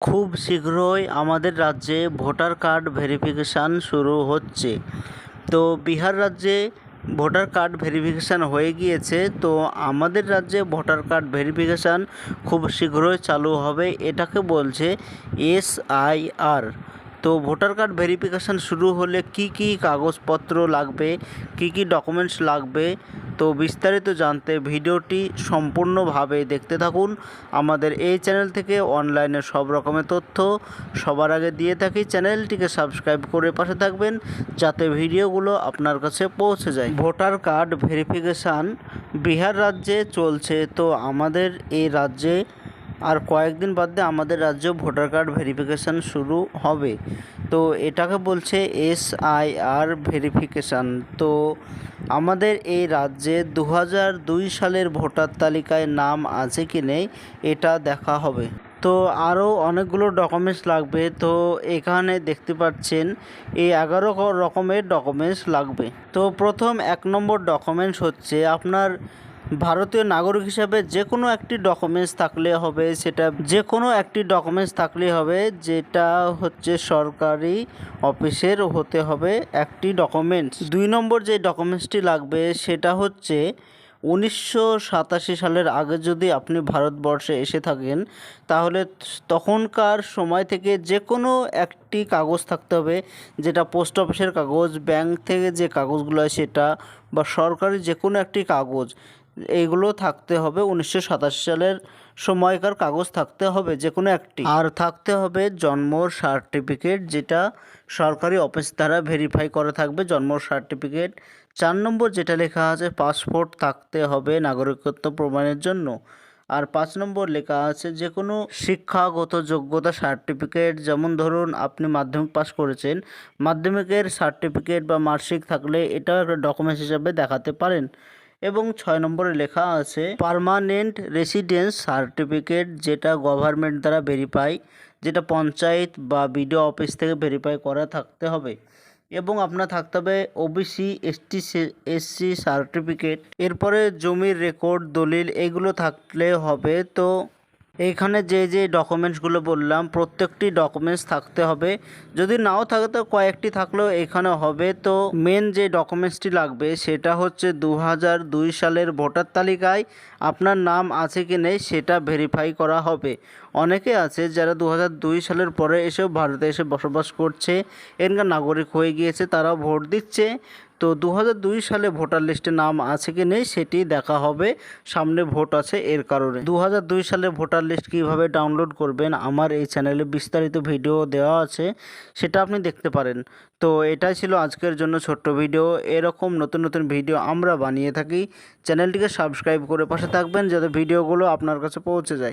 খুব শীঘ্রই আমাদের রাজ্যে ভোটার কার্ড ভেরিফিকেশান শুরু হচ্ছে। তো বিহার রাজ্যে ভোটার কার্ড ভেরিফিকেশান হয়ে গিয়েছে। তো আমাদের রাজ্যে ভোটার কার্ড ভেরিফিকেশান খুব শীঘ্রই চালু হবে। এটাকে বলছে SIR। তো ভোটার কার্ড ভেরিফিকেশান শুরু হলে কি কি কাগজপত্র লাগবে, কি কি ডকুমেন্টস লাগবে, তো বিস্তারিত জানতে ভিডিওটি সম্পূর্ণভাবে দেখতে থাকুন। আমাদের এই চ্যানেল থেকে অনলাইনে সব রকমের তথ্য সবার আগে দিয়ে থাকি। চ্যানেলটিকে সাবস্ক্রাইব করে পাশে থাকবেন যাতে ভিডিওগুলো আপনার কাছে পৌঁছে যায়। ভোটার কার্ড ভেরিফিকেশান বিহার রাজ্যে চলছে। তো আমাদের এই রাজ্যে আর কয়েকদিন বাদে আমাদের রাজ্যেও ভোটার কার্ড ভেরিফিকেশান শুরু হবে। তো এটাকে বলছে SIR ভেরিফিকেশান। তো আমাদের এই রাজ্যে 2002 সালের ভোটার তালিকায় নাম আছে কি নেই এটা দেখা হবে। তো আরও অনেকগুলো ডকুমেন্টস লাগবে। তো এখানে দেখতে পাচ্ছেন এই 11 রকমের ডকুমেন্টস লাগবে। তো প্রথম 1 নম্বর ডকুমেন্টস হচ্ছে আপনার ভারতীয় নাগরিক হিসাবে যে কোনো একটি ডকুমেন্টস থাকলে হবে। সেটা যে কোনো একটি ডকুমেন্টস থাকলেই হবে, যেটা হচ্ছে সরকারি অফিসের হতে হবে একটি ডকুমেন্টস। 2 নম্বর যে ডকুমেন্টসটি লাগবে সেটা হচ্ছে 1987 সালের আগে যদি আপনি ভারতবর্ষে এসে থাকেন তাহলে তখনকার সময় থেকে যে কোনো একটি কাগজ থাকতে হবে, যেটা পোস্ট অফিসের কাগজ, ব্যাংক থেকে যে কাগজগুলো হয় সেটা, বা সরকারি যে কোনো একটি কাগজ, এইগুলো থাকতে হবে। 1987 সালের সময়কার কাগজ থাকতে হবে যে কোনো একটি। আর থাকতে হবে জন্ম সার্টিফিকেট, যেটা সরকারি অফিস দ্বারা ভেরিফাই করা থাকবে জন্ম সার্টিফিকেট। 4 নম্বর যেটা লেখা আছে পাসপোর্ট থাকতে হবে নাগরিকত্ব প্রমাণের জন্য। আর 5 নম্বর লেখা আছে যে কোনো শিক্ষাগত যোগ্যতা সার্টিফিকেট, যেমন ধরুন আপনি মাধ্যমিক পাস করেছেন, মাধ্যমিকের সার্টিফিকেট বা মার্কশিট থাকলে এটাও একটা ডকুমেন্টস হিসাবে দেখাতে পারেন। এবং 6 নম্বরে লেখা আছে পার্মানেন্ট রেসিডেন্স সার্টিফিকেট, যেটা গভর্নমেন্ট দ্বারা ভেরিফাই, যেটা পঞ্চায়েত বা বিডিও অফিস থেকে ভেরিফাই করা থাকতে হবে। এবং আপনার থাকতে হবে OBC SC সার্টিফিকেট। এরপরে জমির রেকর্ড, দলিল, এগুলো থাকলে হবে। তো এইখানে যে যে ডকুমেন্টসগুলো বললাম প্রত্যেকটি ডকুমেন্টস থাকতে হবে। যদি নাও থাকে তো কয়েকটি থাকলেও এখানে হবে। তো মেন যে ডকুমেন্টসটি লাগবে সেটা হচ্ছে 2002 সালের ভোটার তালিকায় আপনার নাম আছে কি নেই সেটা ভেরিফাই করা হবে। অনেকে আছে যারা 2002 সালের পরে এসেও ভারতে এসে বসবাস করছে, এখানকার নাগরিক হয়ে গিয়েছে, তারাও ভোট দিচ্ছে। তো 2002 সালে ভোটার লিস্টে নাম আছে কি নেই সেটি দেখা হবে, সামনে ভোট আছে এর কারণে। 2002 সালে ভোটার লিস্ট কীভাবে ডাউনলোড করবেন আমার এই চ্যানেলে বিস্তারিত ভিডিও দেওয়া আছে, সেটা আপনি দেখতে পারেন। তো এটাই ছিল আজকের জন্য ছোট্ট ভিডিও। এরকম নতুন নতুন ভিডিও আমরা বানিয়ে থাকি। চ্যানেলটিকে সাবস্ক্রাইব করে পাশে থাকবেন যাতে ভিডিওগুলো আপনার কাছে পৌঁছে যায়।